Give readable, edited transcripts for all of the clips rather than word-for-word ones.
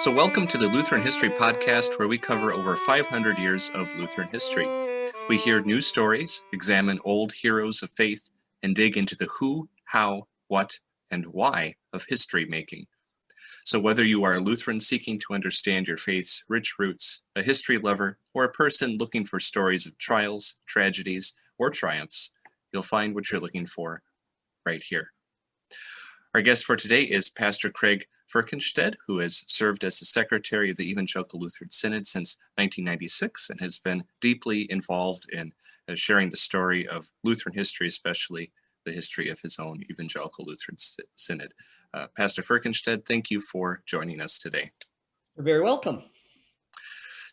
So welcome to the Lutheran History Podcast, where we cover over 500 years of Lutheran history. We hear new stories, examine old heroes of faith, and dig into the who, how, what, and why of history making. So whether you are a Lutheran seeking to understand your faith's rich roots, a history lover, or a person looking for stories of trials, tragedies, or triumphs, you'll find what you're looking for right here. Our guest for today is Pastor Craig Ferkenstad, who has served as the secretary of the Evangelical Lutheran Synod since 1996 and has been deeply involved in sharing the story of Lutheran history, especially the history of his own Evangelical Lutheran Synod. Pastor Ferkenstad, thank you for joining us today. You're very welcome.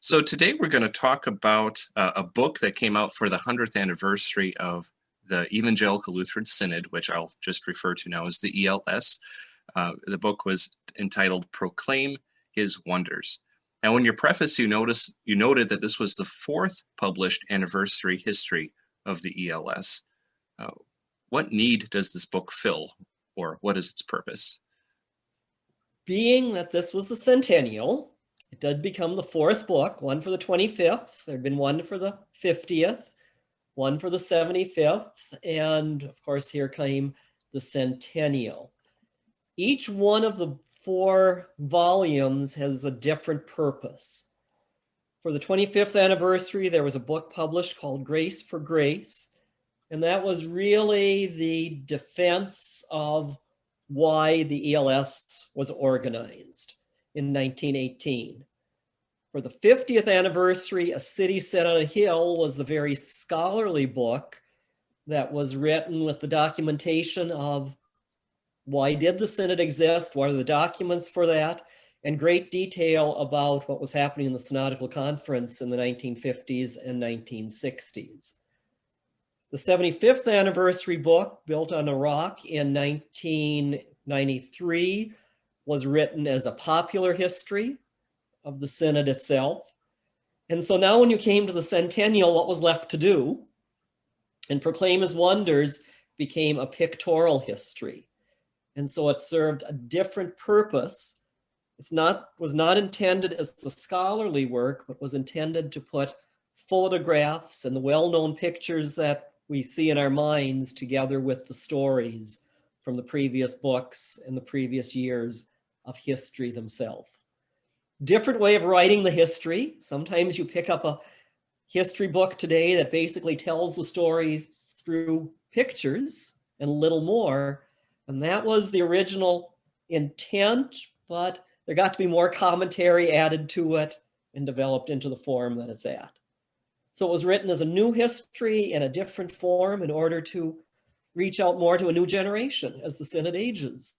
So today we're going to talk about a book that came out for the 100th anniversary of the Evangelical Lutheran Synod, which I'll just refer to now as the ELS. The book was entitled Proclaim His Wonders. Now, in your preface, you noted that this was the fourth published anniversary history of the ELS. What need does this book fill, or what is its purpose? Being that this was the centennial, it did become the fourth book, one for the 25th. There had been one for the 50th, one for the 75th, and of course here came the centennial. Each one of the four volumes has a different purpose. For the 25th anniversary, there was a book published called Grace for Grace, and that was really the defense of why the ELS was organized in 1918. For the 50th anniversary, A City Set on a Hill was the very scholarly book that was written with the documentation of why did the Synod exist, what are the documents for that, and great detail about what was happening in the Synodical Conference in the 1950s and 1960s. The 75th anniversary book, Built on a Rock in 1993, was written as a popular history of the Synod itself. And so now when you came to the centennial, what was left to do? And Proclaim His Wonders became a pictorial history. And so it served a different purpose. Was not intended as the scholarly work, but was intended to put photographs and the well-known pictures that we see in our minds together with the stories from the previous books and the previous years of history themselves. Different way of writing the history. Sometimes you pick up a history book today that basically tells the stories through pictures and a little more. And that was the original intent, but there got to be more commentary added to it and developed into the form that it's at. So it was written as a new history in a different form in order to reach out more to a new generation as the Synod ages.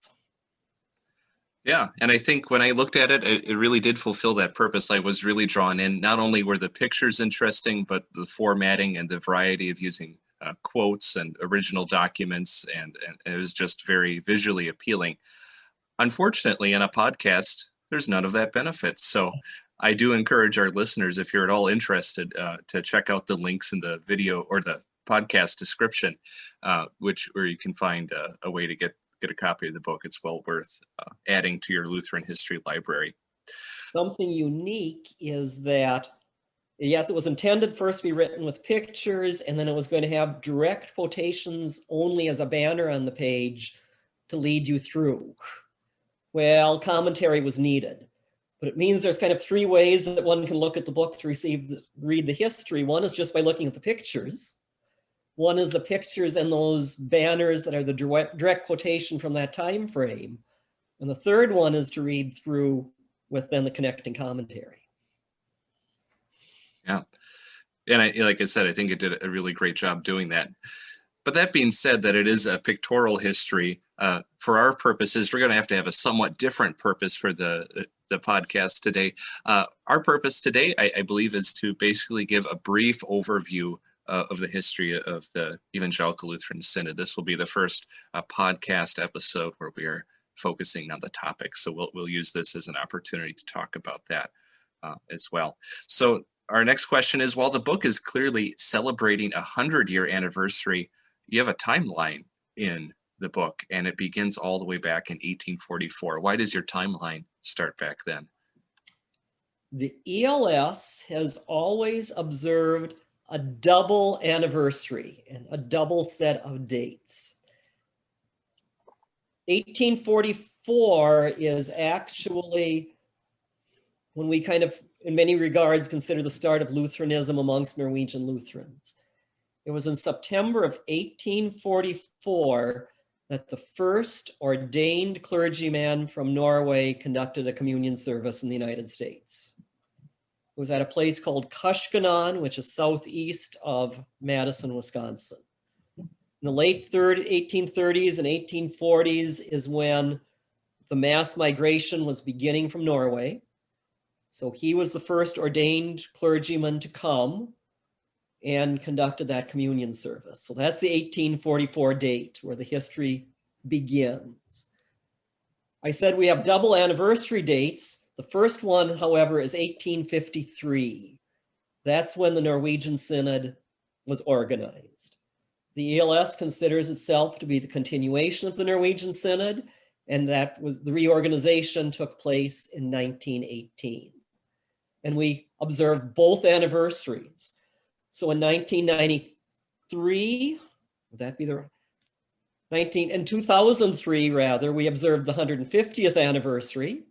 Yeah, and I think when I looked at it, it really did fulfill that purpose. I was really drawn in. Not only were the pictures interesting, but the formatting and the variety of using quotes and original documents, and it was just very visually appealing. Unfortunately, in a podcast, there's none of that benefit. So I do encourage our listeners, if you're at all interested, to check out the links in the video or the podcast description, where you can find a way to get a copy of the book. It's well worth adding to your Lutheran history library. Something unique is that, yes, it was intended first to be written with pictures, and then it was going to have direct quotations only as a banner on the page to lead you through. Well, commentary was needed, but it means there's kind of three ways that one can look at the book to read the history. One is just by looking at the pictures. One is the pictures and those banners that are the direct quotation from that time frame. And the third one is to read through with then the connecting commentary. Yeah. And like I said, I think it did a really great job doing that. But that being said, that it is a pictorial history, for our purposes, we're going to have a somewhat different purpose for the podcast today. Our purpose today, I believe, is to basically give a brief overview of the history of the Evangelical Lutheran Synod. This will be the first podcast episode where we are focusing on the topic. So we'll use this as an opportunity to talk about that as well. So our next question is, while the book is clearly celebrating a 100-year anniversary, you have a timeline in the book, and it begins all the way back in 1844. Why does your timeline start back then? The ELS has always observed a double anniversary and a double set of dates. 1844 is actually when we kind of, in many regards, consider the start of Lutheranism amongst Norwegian Lutherans. It was in September of 1844 that the first ordained clergyman from Norway conducted a communion service in the United States. It was at a place called Kushkanan, which is southeast of Madison, Wisconsin. In the late 1830s and 1840s is when the mass migration was beginning from Norway. So he was the first ordained clergyman to come and conducted that communion service. So that's the 1844 date where the history begins. I said we have double anniversary dates. The first one, however, is 1853. That's when the Norwegian Synod was organized. The ELS considers itself to be the continuation of the Norwegian Synod, and that was the reorganization took place in 1918. And we observed both anniversaries. So in 1993, would that be the in 2003 rather, we observed the 150th anniversary.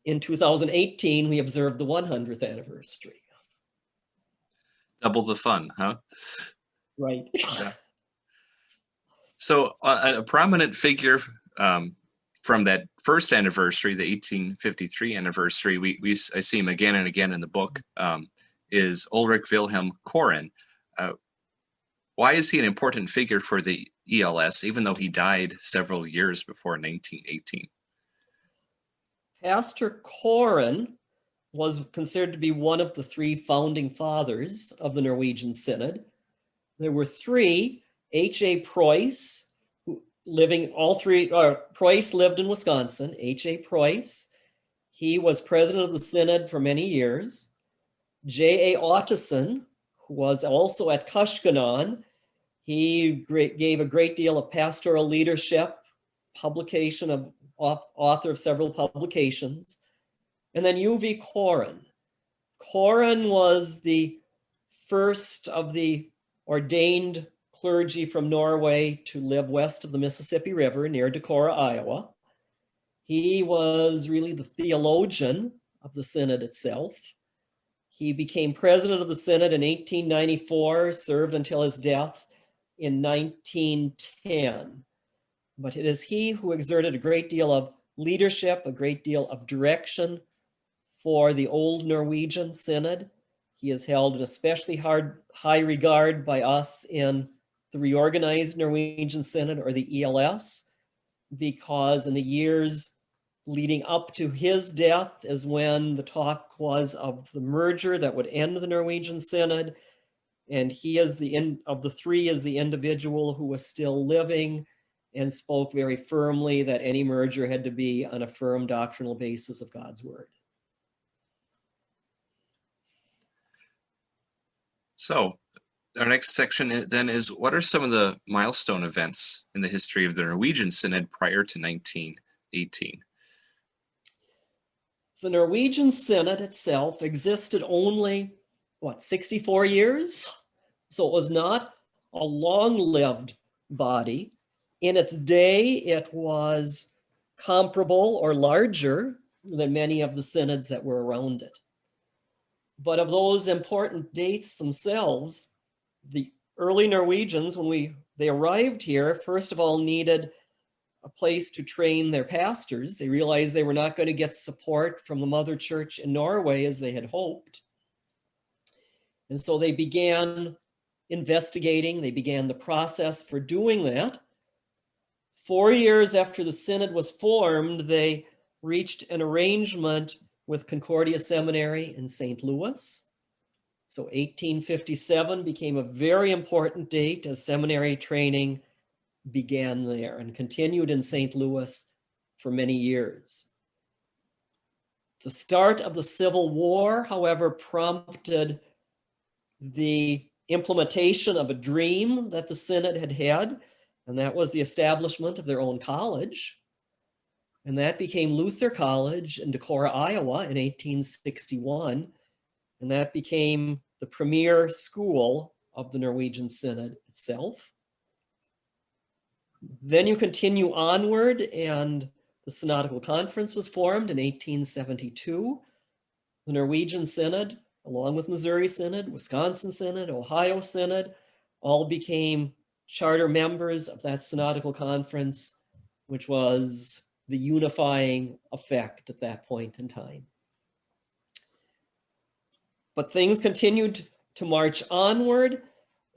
In 2018, we observed the 100th anniversary. Double the fun, huh? Right. Yeah. So a prominent figure from that first anniversary, the 1853 anniversary, I see him again and again in the book, is Ulrich Wilhelm Koren. Why is he an important figure for the ELS, even though he died several years before 1918? Pastor Koren was considered to be one of the three founding fathers of the Norwegian Synod. There were three: H.A. Preuss, Preuss lived in Wisconsin. H.A. Preuss, he was president of the Synod for many years. J.A. Otteson, who was also at Kushkanan, he gave a great deal of pastoral leadership, author of several publications. And then U.V. Koren. Koren was the first of the ordained clergy from Norway to live west of the Mississippi River near Decorah, Iowa. He was really the theologian of the Synod itself. He became president of the Synod in 1894, served until his death in 1910. But it is he who exerted a great deal of leadership, a great deal of direction for the old Norwegian Synod. He is held in especially high regard by us in the reorganized Norwegian Synod, or the ELS, because in the years leading up to his death is when the talk was of the merger that would end the Norwegian Synod. And he is of the three is the individual who was still living and spoke very firmly that any merger had to be on a firm doctrinal basis of God's word. So our next section then is, what are some of the milestone events in the history of the Norwegian Synod prior to 1918? The Norwegian Synod itself existed only, 64 years? So it was not a long-lived body. In its day, it was comparable or larger than many of the synods that were around it. But of those important dates themselves, the early Norwegians, when they arrived here, first of all needed a place to train their pastors. They realized they were not going to get support from the mother church in Norway as they had hoped. And so they began investigating. They began the process for doing that. 4 years after the synod was formed, they reached an arrangement with Concordia Seminary in St. Louis. So 1857 became a very important date as seminary training began there and continued in St. Louis for many years. The start of the Civil War, however, prompted the implementation of a dream that the synod had had, and that was the establishment of their own college. And that became Luther College in Decorah, Iowa in 1861. And that became the premier school of the Norwegian Synod itself. Then you continue onward, and the Synodical Conference was formed in 1872. The Norwegian Synod, along with Missouri Synod, Wisconsin Synod, Ohio Synod, all became charter members of that Synodical Conference, which was the unifying effect at that point in time. But things continued to march onward.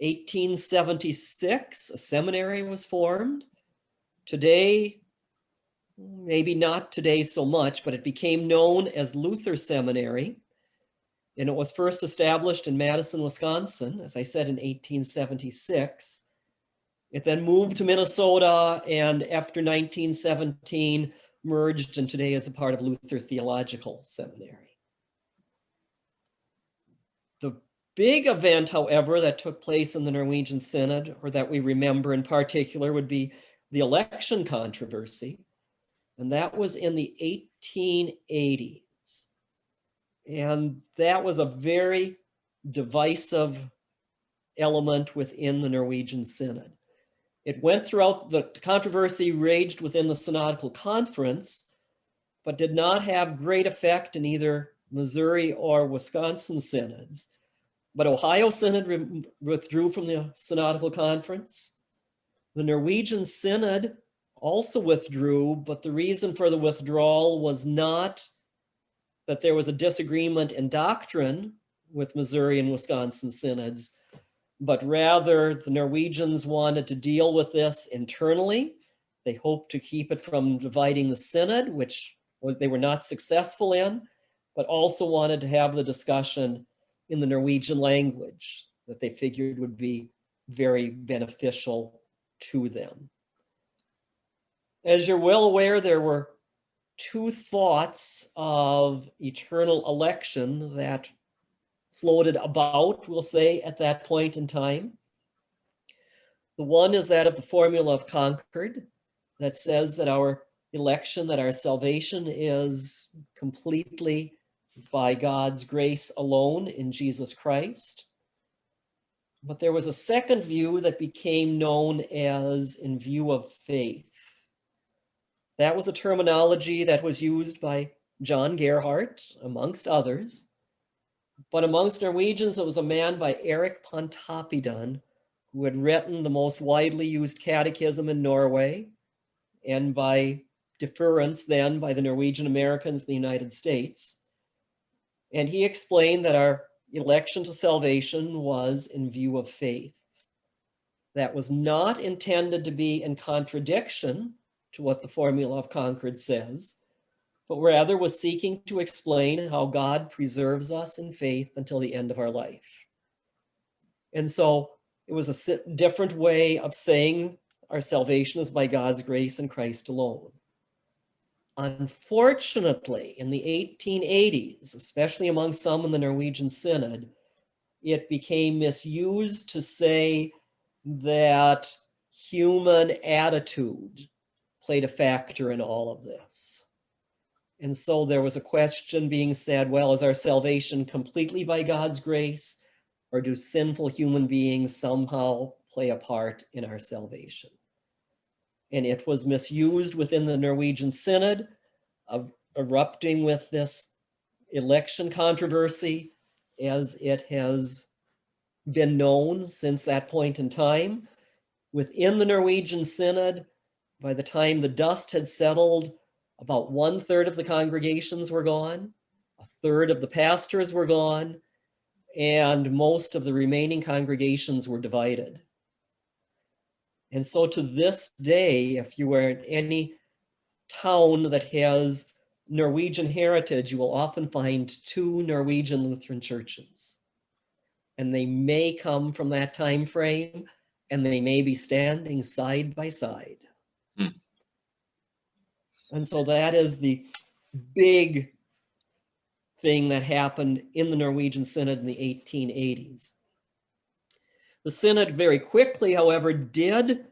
1876, a seminary was formed. Today, maybe not today so much, but it became known as Luther Seminary. And it was first established in Madison, Wisconsin, as I said, in 1876. It then moved to Minnesota, and after 1917, merged, and today is a part of Luther Theological Seminary. The big event, however, that took place in the Norwegian Synod, or that we remember in particular, would be the election controversy. And that was in the 1880s. And that was a very divisive element within the Norwegian Synod. It went throughout, the controversy raged within the Synodical Conference, but did not have great effect in either Missouri or Wisconsin synods. But Ohio Synod withdrew from the Synodical Conference. The Norwegian Synod also withdrew, but the reason for the withdrawal was not that there was a disagreement in doctrine with Missouri and Wisconsin synods, but rather the Norwegians wanted to deal with this internally. They hoped to keep it from dividing the synod, which they were not successful in, but also wanted to have the discussion in the Norwegian language that they figured would be very beneficial to them. As you're well aware, there were two thoughts of eternal election that floated about, we'll say, at that point in time. The one is that of the formula of Concord, that says that our election, that our salvation is completely by God's grace alone in Jesus Christ. But there was a second view that became known as in view of faith. That was a terminology that was used by John Gerhardt, amongst others. But amongst Norwegians, it was a man by Erik Pontoppidan, who had written the most widely used catechism in Norway, and by deference then by the Norwegian Americans in the United States. And he explained that our election to salvation was in view of faith. That was not intended to be in contradiction to what the formula of Concord says, but rather was seeking to explain how God preserves us in faith until the end of our life. And so it was a different way of saying our salvation is by God's grace in Christ alone. Unfortunately, in the 1880s, especially among some in the Norwegian Synod, it became misused to say that human attitude played a factor in all of this. And so there was a question being said, well, is our salvation completely by God's grace, or do sinful human beings somehow play a part in our salvation? And it was misused within the Norwegian Synod, of erupting with this election controversy as it has been known since that point in time. Within the Norwegian Synod, by the time the dust had settled, about 1/3 of the congregations were gone, 1/3 of the pastors were gone, and most of the remaining congregations were divided. And so to this day, if you were in any town that has Norwegian heritage, you will often find 2 Norwegian Lutheran churches. And they may come from that time frame, and they may be standing side by side. And so that is the big thing that happened in the Norwegian Synod in the 1880s. The Synod very quickly, however, did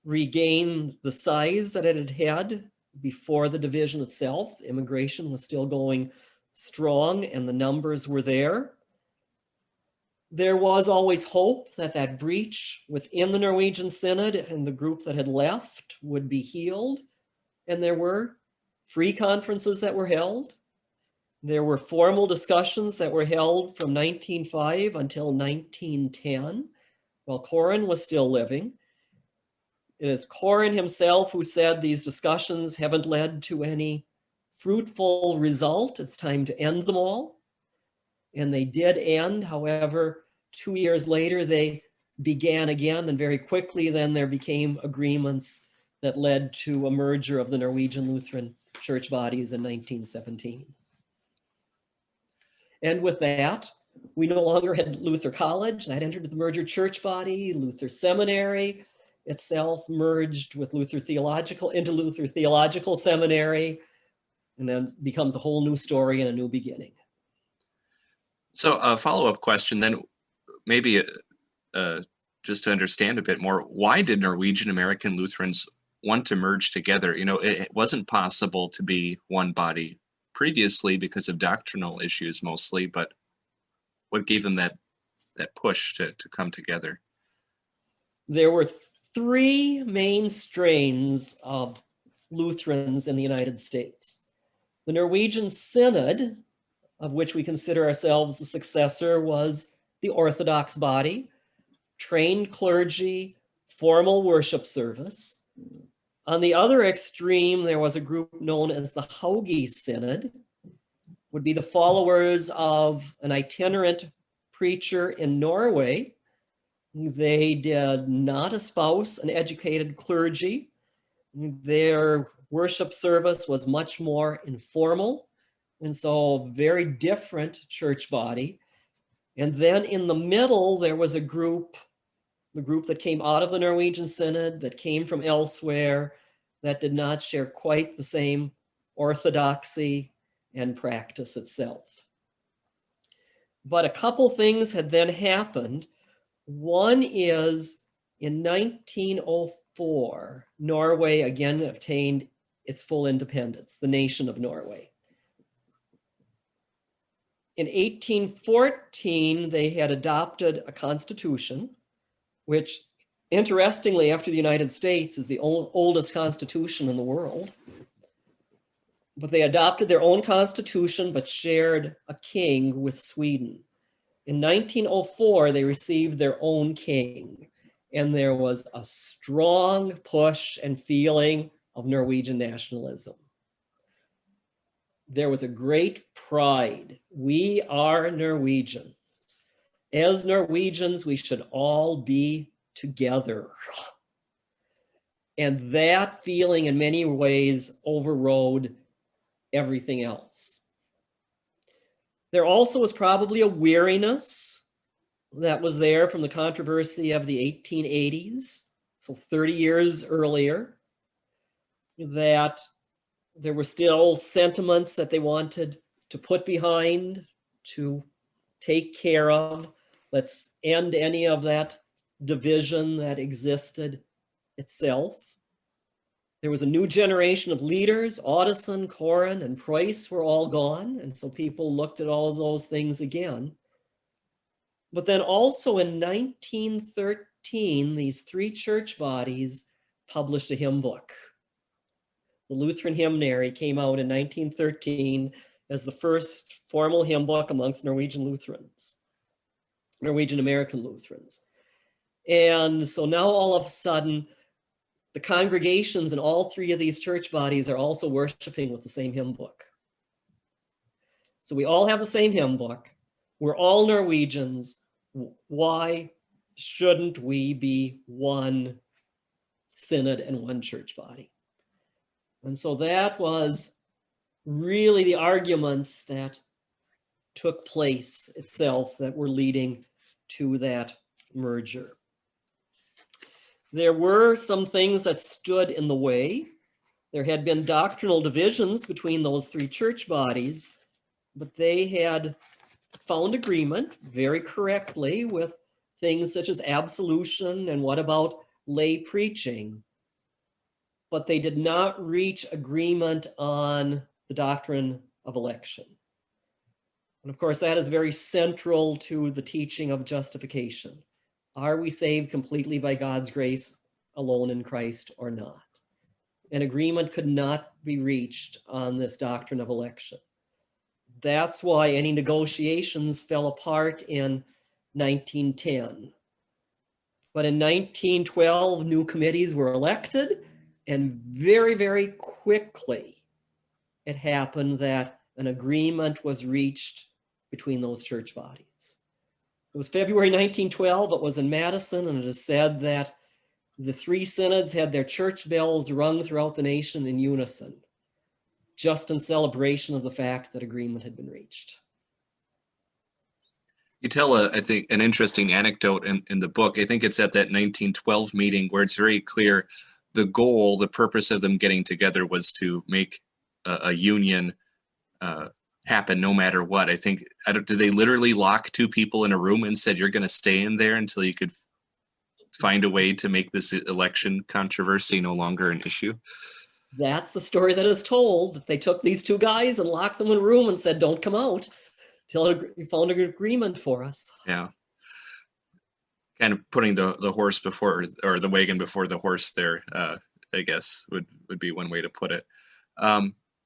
regain the size that it had had before the division itself. Immigration was still going strong and the numbers were there. There was always hope that that breach within the Norwegian Synod and the group that had left would be healed. And there were free conferences that were held. There were formal discussions that were held from 1905 until 1910, while Koren was still living. It is Koren himself who said these discussions haven't led to any fruitful result. It's time to end them all. And they did end. However, 2 years later, they began again, and very quickly then there became agreements that led to a merger of the Norwegian Lutheran church bodies in 1917. And with that, we no longer had Luther College. That entered the merger church body. Luther Seminary itself merged with Luther Theological into Luther Theological Seminary, and then becomes a whole new story and a new beginning. So a follow-up question then, maybe just to understand a bit more, why did Norwegian American Lutherans want to merge together? You know, it wasn't possible to be one body previously because of doctrinal issues mostly, but what gave them that push to come together? There were three main strains of Lutherans in the United States. The Norwegian Synod, of which we consider ourselves the successor, was the Orthodox body, trained clergy, formal worship service. On the other extreme, there was a group known as the Hauge Synod, would be the followers of an itinerant preacher in Norway. They did not espouse an educated clergy. Their worship service was much more informal, and so very different church body. And then in the middle, there was a group, the group that came out of the Norwegian Synod, that came from elsewhere, that did not share quite the same orthodoxy and practice itself. But a couple things had then happened. One is in 1904, Norway again obtained its full independence, the nation of Norway. In 1814, they had adopted a constitution, which interestingly, after the United States, is the oldest constitution in the world. But they adopted their own constitution, but shared a king with Sweden. In 1904, they received their own king, and there was a strong push and feeling of Norwegian nationalism. There was a great pride. We are Norwegians. As Norwegians, we should all be together. And that feeling in many ways overrode everything else. There also was probably a weariness that was there from the controversy of the 1880s, so 30 years earlier, that there were still sentiments that they wanted to put behind, to take care of. Let's end any of that division that existed itself. There was a new generation of leaders. Audison, Koren, and Price were all gone, and so people looked at all of those things again. But then also in 1913, these three church bodies published a hymn book. The Lutheran Hymnary came out in 1913 as the first formal hymn book amongst Norwegian Lutherans, Norwegian American Lutherans. And so now all of a sudden, the congregations in all three of these church bodies are also worshiping with the same hymn book. So we all have the same hymn book. We're all Norwegians. Why shouldn't we be one synod and one church body? And so that was really the arguments that took place itself that were leading to that merger. There were some things that stood in the way. There had been doctrinal divisions between those three church bodies, but they had found agreement very correctly with things such as absolution and what about lay preaching. but they did not reach agreement on the doctrine of election. And of course, that is very central to the teaching of justification. Are we saved completely by God's grace alone in Christ or not? An agreement could not be reached on this doctrine of election. That's why any negotiations fell apart in 1910. But in 1912, new committees were elected, and very, very quickly it happened that an agreement was reached between those church bodies. It was February 1912, it was in Madison, and it is said that the three synods had their church bells rung throughout the nation in unison, just in celebration of the fact that agreement had been reached. You tell, I think, an interesting anecdote in the book. I think it's at that 1912 meeting where it's very clear the goal, the purpose of them getting together was to make a union happen no matter what. I think, did they literally lock two people in a room and said, you're going to stay in there until you could find a way to make this election controversy no longer an issue? That's the story that is told, that they took these two guys and locked them in a room and said, don't come out till you found an agreement for us. Yeah. Kind of putting the horse before, or the wagon before the horse there, I guess would be one way to put it.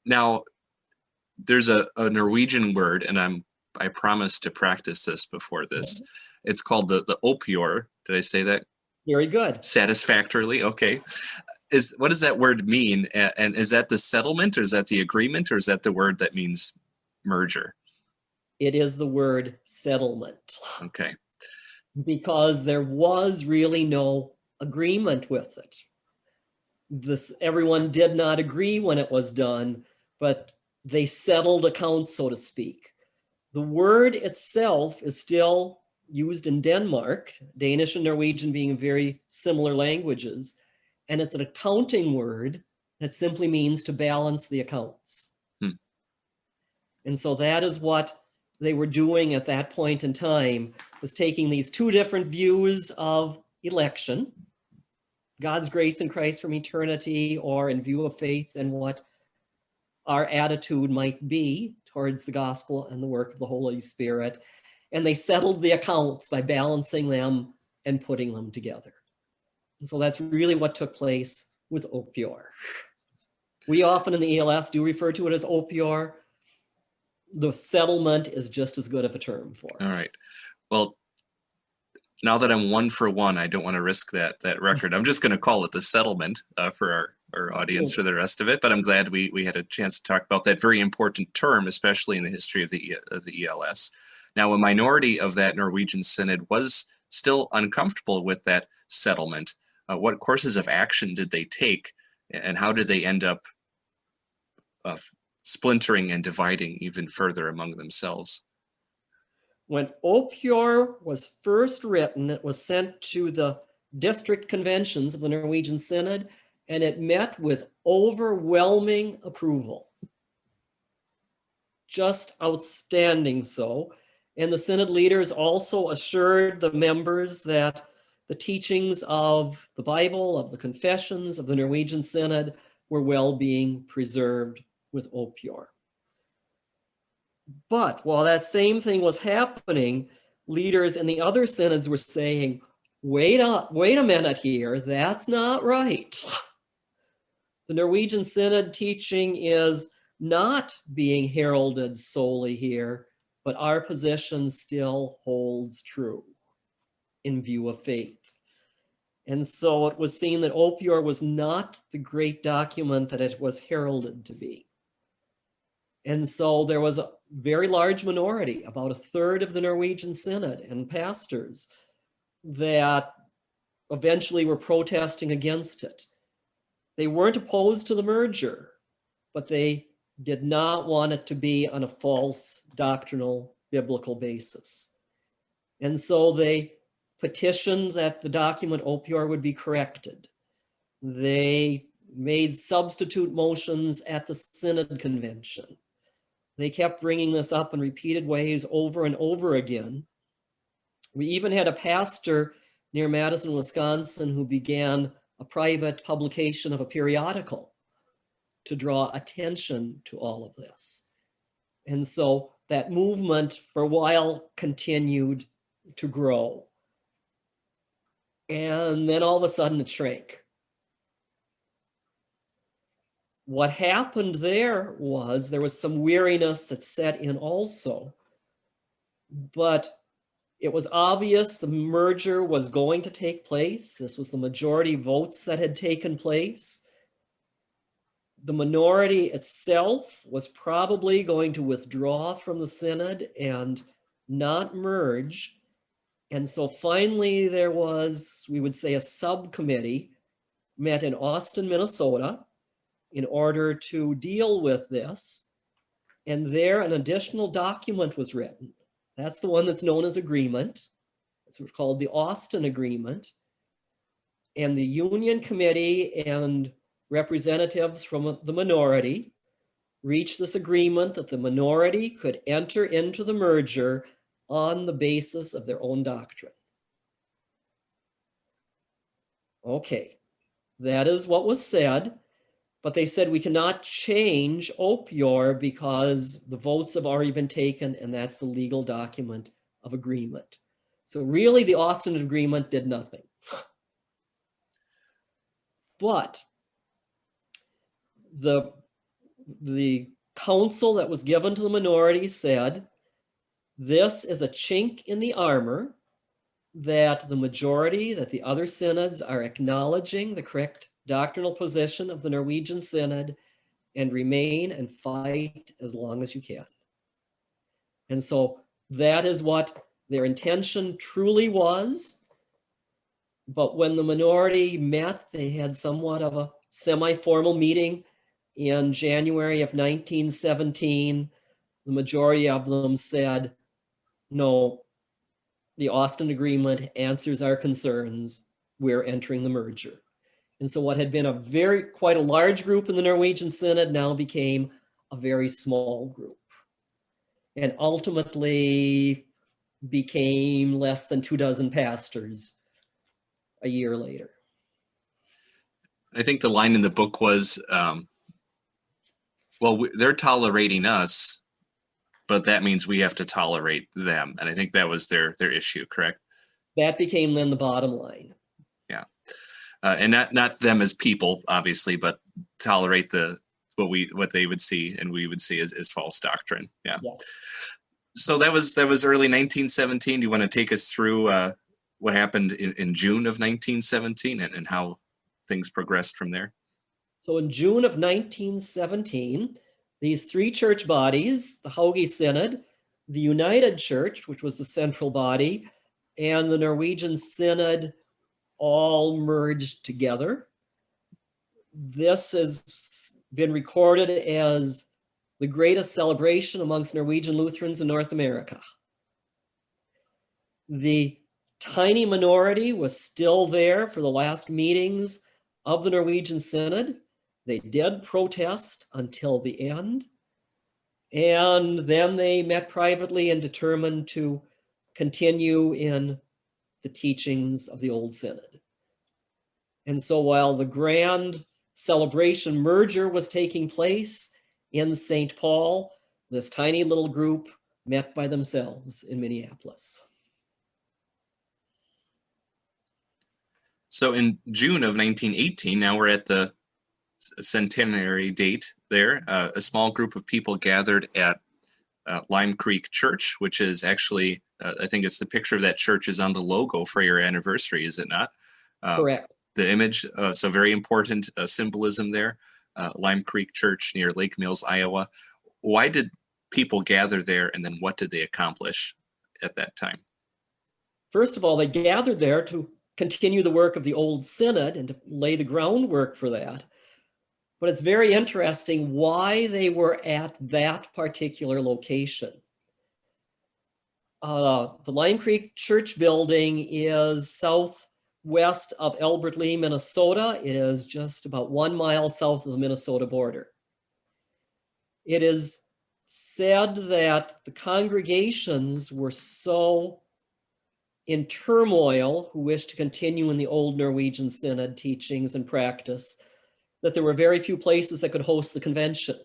Now, there's a Norwegian word, and I promised to practice this before this. Mm-hmm. It's called the opior. Did I say that? Very good. Satisfactorily, okay. What does that word mean? And is that the settlement, or is that the agreement, or is that the word that means merger? It is the word settlement. Okay. Because there was really no agreement with it. Everyone did not agree when it was done, but they settled accounts, so to speak. The word itself is still used in Denmark, Danish and Norwegian being very similar languages, and it's an accounting word that simply means to balance the accounts. And so that is what they were doing at that point in time, was taking these two different views of election, God's grace in Christ from eternity, or in view of faith and what our attitude might be towards the gospel and the work of the Holy Spirit. And they settled the accounts by balancing them and putting them together. And so that's really what took place with opior. We often in the ELS do refer to it as opior. The settlement is just as good of a term for it. All right. Well, now that I'm 1 for 1, I don't want to risk that record. I'm just going to call it the settlement for our audience for the rest of it. But I'm glad we had a chance to talk about that very important term, especially in the history of the ELS. Now, a minority of that Norwegian synod was still uncomfortable with that settlement. What courses of action did they take, and how did they end up splintering and dividing even further among themselves? When opior was first written, it was sent to the district conventions of the Norwegian Synod, and it met with overwhelming approval. Just outstanding so. And the Synod leaders also assured the members that the teachings of the Bible, of the confessions of the Norwegian Synod were well being preserved with opior. But while that same thing was happening, leaders in the other synods were saying, wait a minute here, that's not right. The Norwegian Synod teaching is not being heralded solely here, but our position still holds true in view of faith. And so it was seen that opior was not the great document that it was heralded to be. And so there was a very large minority, about a third of the Norwegian Synod and pastors, that eventually were protesting against it. They weren't opposed to the merger, but they did not want it to be on a false doctrinal biblical basis. And so they petitioned that the document opior would be corrected. They made substitute motions at the Synod convention. They kept bringing this up in repeated ways over and over again. We even had a pastor near Madison, Wisconsin, who began a private publication of a periodical to draw attention to all of this. And so that movement for a while continued to grow. And then all of a sudden it shrank. What happened there was some weariness that set in also, but it was obvious the merger was going to take place. This was the majority votes that had taken place. The minority itself was probably going to withdraw from the synod and not merge. And so finally there was, we would say, a subcommittee met in Austin, Minnesota, in order to deal with this. And there an additional document was written. That's the one that's known as agreement. It's called the Austin Agreement. And the Union Committee and representatives from the minority reached this agreement that the minority could enter into the merger on the basis of their own doctrine. Okay, that is what was said, but they said we cannot change Opior because the votes have already been taken, and that's the legal document of agreement. So really the Austin Agreement did nothing. But the counsel that was given to the minority said, this is a chink in the armor that the majority, that the other synods are acknowledging the correct doctrinal position of the Norwegian Synod and remain and fight as long as you can. And so that is what their intention truly was. But when the minority met, they had somewhat of a semi-formal meeting in January of 1917. The majority of them said, no, the Austin Agreement answers our concerns. We're entering the merger. And so what had been quite a large group in the Norwegian Synod now became a very small group, and ultimately became less than 24 pastors a year later. I think the line in the book was, they're tolerating us, but that means we have to tolerate them. And I think that was their issue, correct? That became then the bottom line. Yeah. And not them as people, obviously, but tolerate what they would see and we would see as false doctrine. Yeah. Yes. So that was early 1917. Do you want to take us through what happened in June of 1917 and how things progressed from there? So in June of 1917, these three church bodies, the Hauge Synod, the United Church, which was the central body, and the Norwegian Synod all merged together. This has been recorded as the greatest celebration amongst Norwegian Lutherans in North America. The tiny minority was still there for the last meetings of the Norwegian Synod. They did protest until the end, and then they met privately and determined to continue in the teachings of the Old Synod. And so while the grand celebration merger was taking place in St. Paul, this tiny little group met by themselves in Minneapolis. So in June of 1918, now we're at the centenary date there, a small group of people gathered at Lime Creek Church, which is actually, I think it's the picture of that church is on the logo for your anniversary, is it not? Correct. The image, so very important symbolism there. Lime Creek Church near Lake Mills, Iowa. Why did people gather there, and then what did they accomplish at that time? First of all, they gathered there to continue the work of the Old Synod and to lay the groundwork for that. But it's very interesting why they were at that particular location. The Lime Creek Church building is southwest of Albert Lea, Minnesota. It is just about 1 mile south of the Minnesota border. It is said that the congregations were so in turmoil who wished to continue in the old Norwegian Synod teachings and practice, that there were very few places that could host the convention.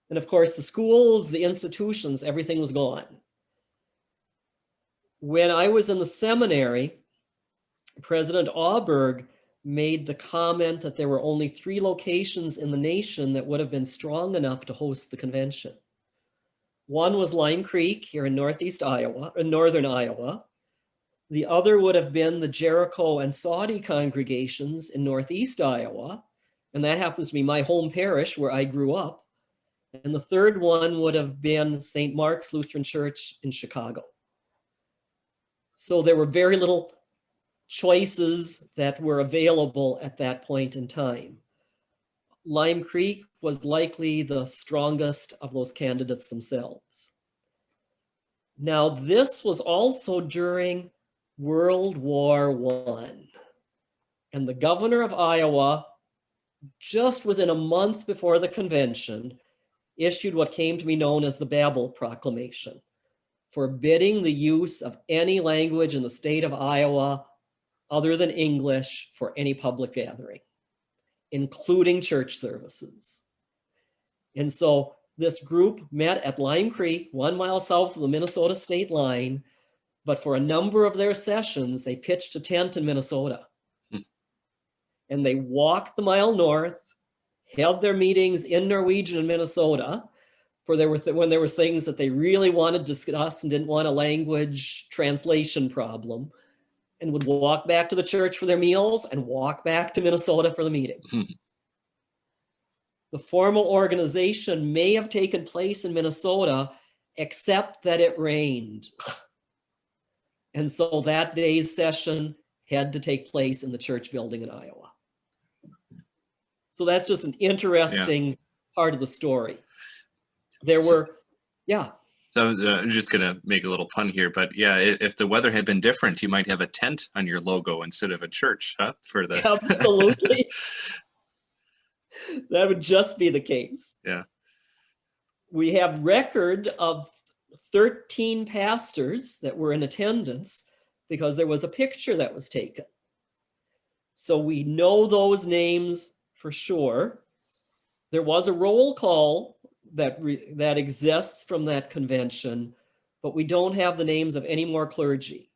And of course, the schools, the institutions, everything was gone. When I was in the seminary, President Auberg made the comment that there were only 3 locations in the nation that would have been strong enough to host the convention. One was Lime Creek here in northern Iowa. The other would have been the Jericho and Saudi congregations in northeast Iowa. And that happens to be my home parish where I grew up. And the third one would have been St. Mark's Lutheran Church in Chicago. So there were very little choices that were available at that point in time. Lime Creek was likely the strongest of those candidates themselves. Now, this was also during World War I. And the governor of Iowa, just within a month before the convention, issued what came to be known as the Babel Proclamation, forbidding the use of any language in the state of Iowa other than English for any public gathering, including church services. And so this group met at Lime Creek, 1 mile south of the Minnesota state line, but for a number of their sessions, they pitched a tent in Minnesota. And they walked the mile north, held their meetings in Norwegian in Minnesota, for when there was things that they really wanted to discuss and didn't want a language translation problem, and would walk back to the church for their meals and walk back to Minnesota for the meeting. The formal organization may have taken place in Minnesota, except that it rained. And so that day's session had to take place in the church building in Iowa. So that's just an interesting part of the story. There were, So I'm just going to make a little pun here, but yeah, if the weather had been different, you might have a tent on your logo instead of a church, huh? For the Absolutely. That would just be the case. Yeah. We have record of 13 pastors that were in attendance because there was a picture that was taken. So we know those names for sure. There was a roll call that exists from that convention, but we don't have the names of any more clergy.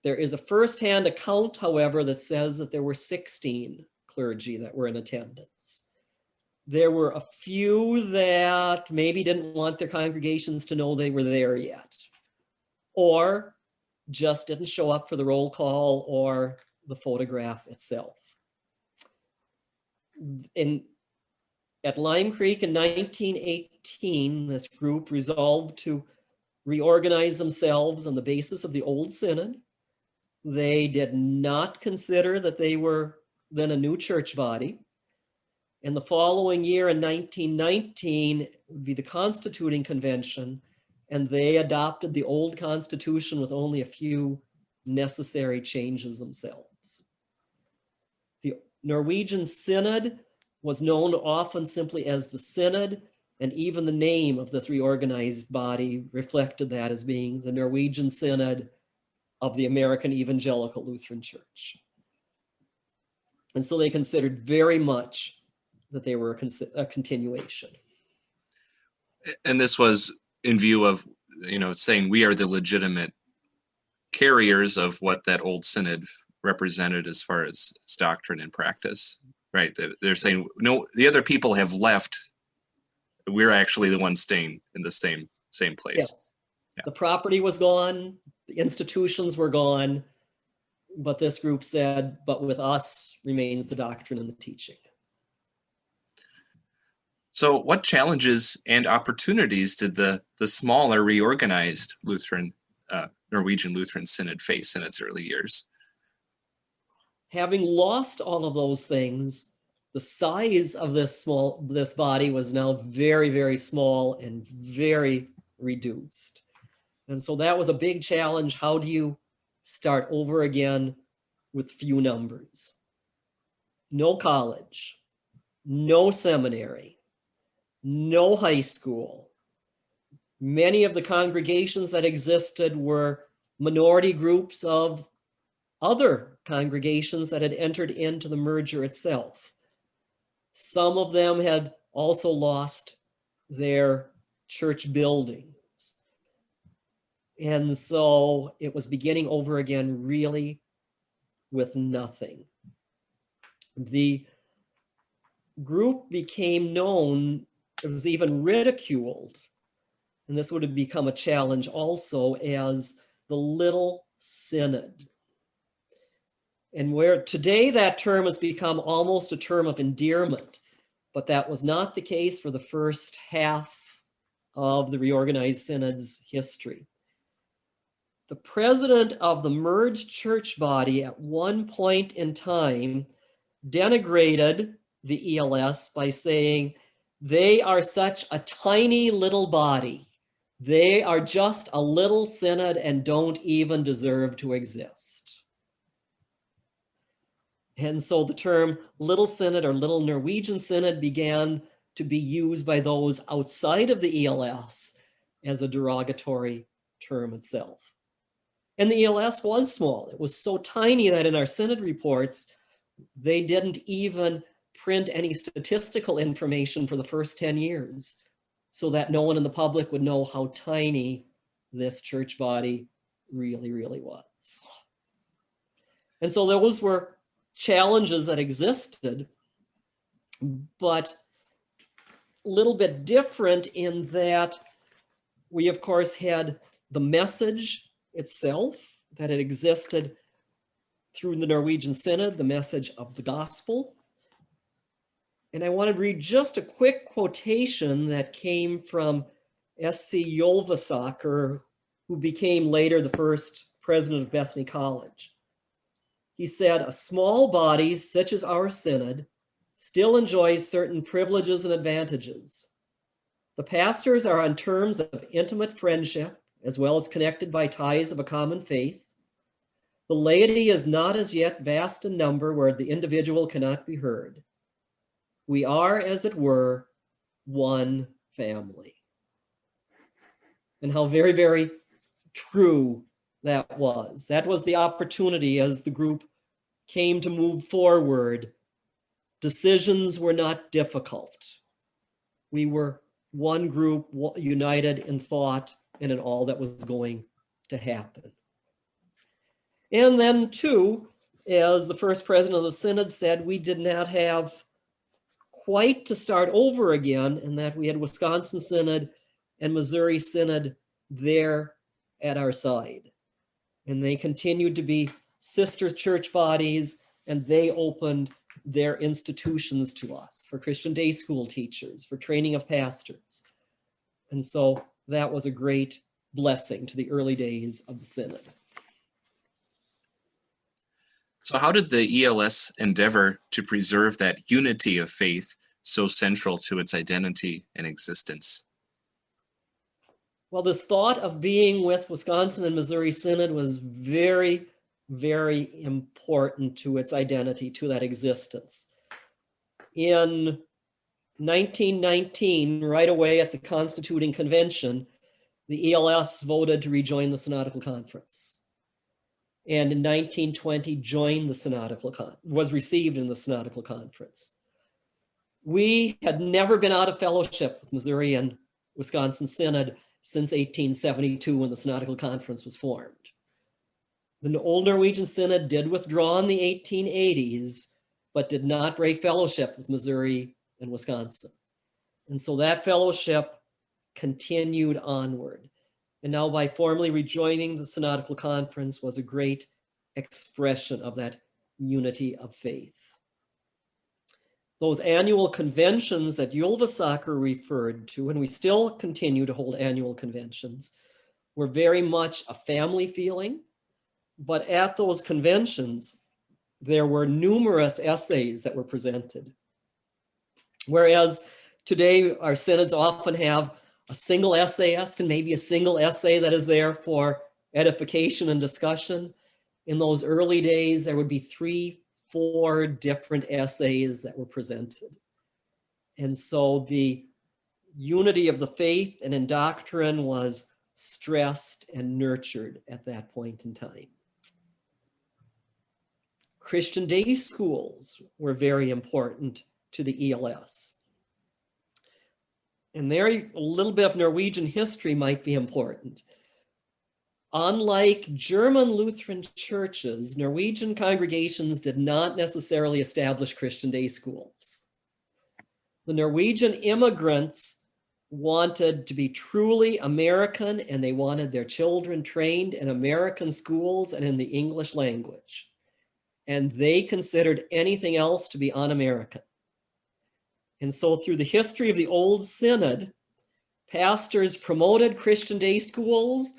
There is a firsthand account, however, that says that there were 16 clergy that were in attendance. There were a few that maybe didn't want their congregations to know they were there yet, or just didn't show up for the roll call or the photograph itself. At Lime Creek in 1918, this group resolved to reorganize themselves on the basis of the Old Synod. They did not consider that they were then a new church body. And the following year in 1919 would be the Constituting Convention, and they adopted the old Constitution with only a few necessary changes themselves. The Norwegian Synod was known often simply as the Synod, and even the name of this reorganized body reflected that as being the Norwegian Synod of the American Evangelical Lutheran Church. And so they considered very much that they were a continuation. And this was in view of, saying we are the legitimate carriers of what that old synod represented as far as doctrine and practice, right? They're saying, no, the other people have left. We're actually the ones staying in the same place. Yes. Yeah. The property was gone. The institutions were gone. But this group said, but with us remains the doctrine and the teaching. So what challenges and opportunities did the smaller reorganized Norwegian Lutheran Synod face in its early years? Having lost all of those things, the size of this body was now very, very small and very reduced. And so that was a big challenge. How do you start over again with few numbers? No college, no seminary, no high school. Many of the congregations that existed were minority groups of other congregations that had entered into the merger itself. Some of them had also lost their church buildings. And so it was beginning over again, really with nothing. The group became known, it was even ridiculed, and this would have become a challenge also, as the Little Synod. And where today that term has become almost a term of endearment, but that was not the case for the first half of the reorganized synod's history. The president of the merged church body at one point in time denigrated the ELS by saying, they are such a tiny little body. They are just a little synod and don't even deserve to exist. And so the term Little Synod or Little Norwegian Synod began to be used by those outside of the ELS as a derogatory term itself. And the ELS was small. It was so tiny that in our synod reports, they didn't even print any statistical information for the first 10 years so that no one in the public would know how tiny this church body really, really was. And so those were challenges that existed, but a little bit different in that we, of course, had the message itself that had existed through the Norwegian Synod, the message of the gospel. And I want to read just a quick quotation that came from S.C. Jolvasaker, who became later the first president of Bethany College. He said, "A small body such as our synod still enjoys certain privileges and advantages. The pastors are on terms of intimate friendship, as well as connected by ties of a common faith. The laity is not as yet vast in number where the individual cannot be heard. We are, as it were, one family." And how very, very true that was. That was the opportunity as the group came to move forward. Decisions were not difficult. We were one group, united in thought and in all that was going to happen. And then too, as the first president of the synod said, we did not have quite to start over again, in that we had Wisconsin Synod and Missouri Synod there at our side. And they continued to be sister church bodies, and they opened their institutions to us for Christian day school teachers, for training of pastors. And so that was a great blessing to the early days of the synod. So how did the ELS endeavor to preserve that unity of faith so central to its identity and existence? Well, this thought of being with Wisconsin and Missouri Synod was very, very important to its identity, to that existence. In 1919, right away at the Constituting Convention, the ELS voted to rejoin the Synodical Conference. And in 1920, joined the Synodical was received in the Synodical Conference. We had never been out of fellowship with Missouri and Wisconsin Synod since 1872, when the Synodical Conference was formed. The old Norwegian Synod did withdraw in the 1880s, but did not break fellowship with Missouri and Wisconsin. And so that fellowship continued onward. And now by formally rejoining the Synodical Conference was a great expression of that unity of faith. Those annual conventions that Jolvasaker referred to, and we still continue to hold annual conventions, were very much a family feeling. But at those conventions, there were numerous essays that were presented. Whereas today our synods often have a single essayist and maybe a single essay that is there for edification and discussion. In those early days, there would be 3-4 different essays that were presented. And so the unity of the faith and in doctrine was stressed and nurtured at that point in time. Christian day schools were very important to the ELS. And there, a little bit of Norwegian history might be important. Unlike German Lutheran churches, Norwegian congregations did not necessarily establish Christian day schools. The Norwegian immigrants wanted to be truly American, and they wanted their children trained in American schools and in the English language. And they considered anything else to be un-American. And so through the history of the Old Synod, pastors promoted Christian day schools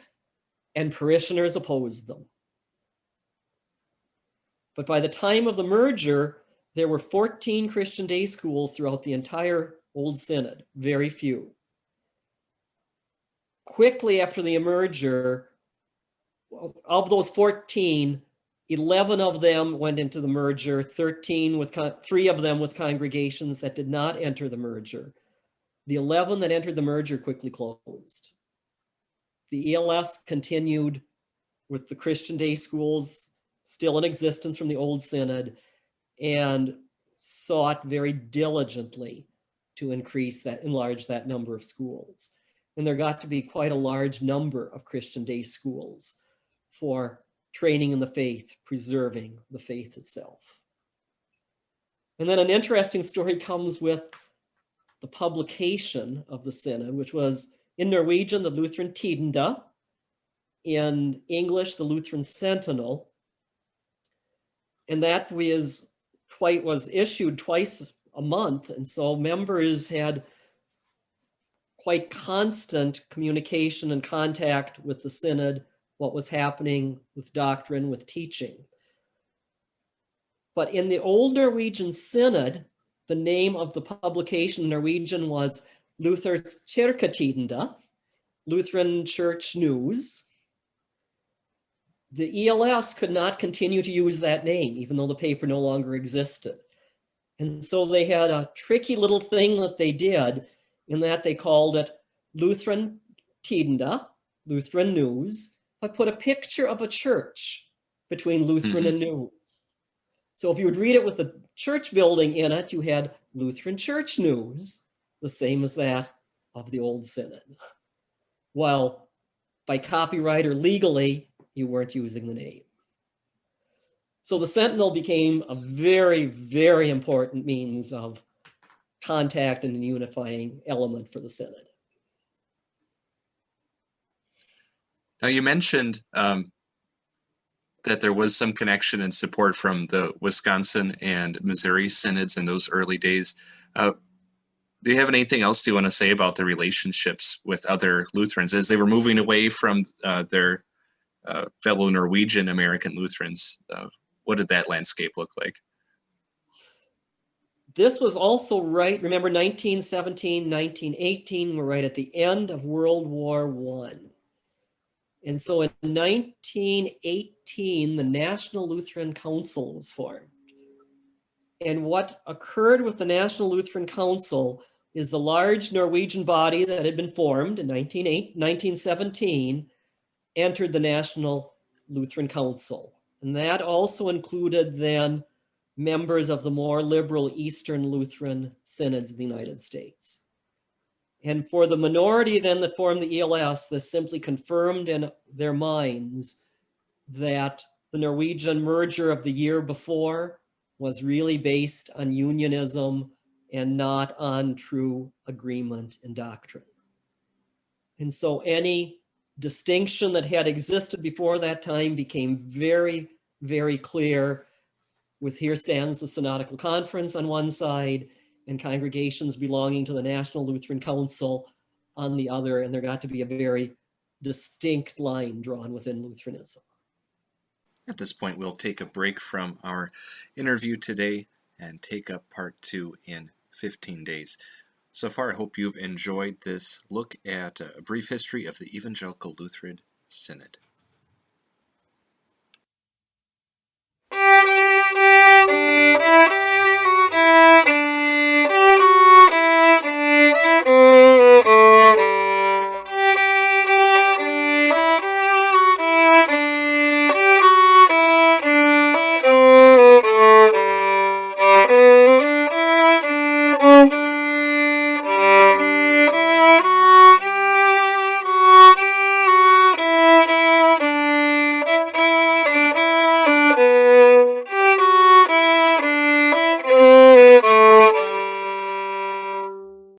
and parishioners opposed them. But by the time of the merger, there were 14 Christian day schools throughout the entire Old Synod, very few. Quickly after the merger, of those 14, 11 of them went into the merger, 3 of them with congregations that did not enter the merger. The 11 that entered the merger quickly closed. The ELS continued with the Christian day schools still in existence from the Old Synod and sought very diligently to enlarge that number of schools. And there got to be quite a large number of Christian day schools for training in the faith, preserving the faith itself. And then an interesting story comes with the publication of the Synod, which was in Norwegian, the Lutheran Tidende, in English, the Lutheran Sentinel. And that was issued twice a month. And so members had quite constant communication and contact with the Synod, what was happening with doctrine, with teaching. But in the Old Norwegian Synod, the name of the publication in Norwegian was Luther's Kirketidende, Lutheran Church News. The ELS could not continue to use that name, even though the paper no longer existed. And so they had a tricky little thing that they did, in that they called it Lutheran Tidende, Lutheran News, but put a picture of a church between Lutheran and News. So if you would read it with the church building in it, you had Lutheran Church News, the same as that of the Old Synod. While by copyright or legally, you weren't using the name. So the Sentinel became a very, very important means of contact and a unifying element for the Synod. Now you mentioned that there was some connection and support from the Wisconsin and Missouri synods in those early days. Do you have anything else you want to say about the relationships with other Lutherans as they were moving away from their fellow Norwegian American Lutherans? What did that landscape look like? This was also right, remember 1917, 1918, we're right at the end of World War I. And so in 1918, the National Lutheran Council was formed. And what occurred with the National Lutheran Council is the large Norwegian body that had been formed in 1917 entered the National Lutheran Council. And that also included then members of the more liberal Eastern Lutheran synods of the United States. And for the minority then that formed the ELS, this simply confirmed in their minds that the Norwegian merger of the year before was really based on unionism and not on true agreement in doctrine. And so any distinction that had existed before that time became very, very clear, with here stands the Synodical Conference on one side and congregations belonging to the National Lutheran Council on the other, and there got to be a very distinct line drawn within Lutheranism. At this point, we'll take a break from our interview today and take up part 2 in 15 days. So far, I hope you've enjoyed this look at a brief history of the Evangelical Lutheran Synod.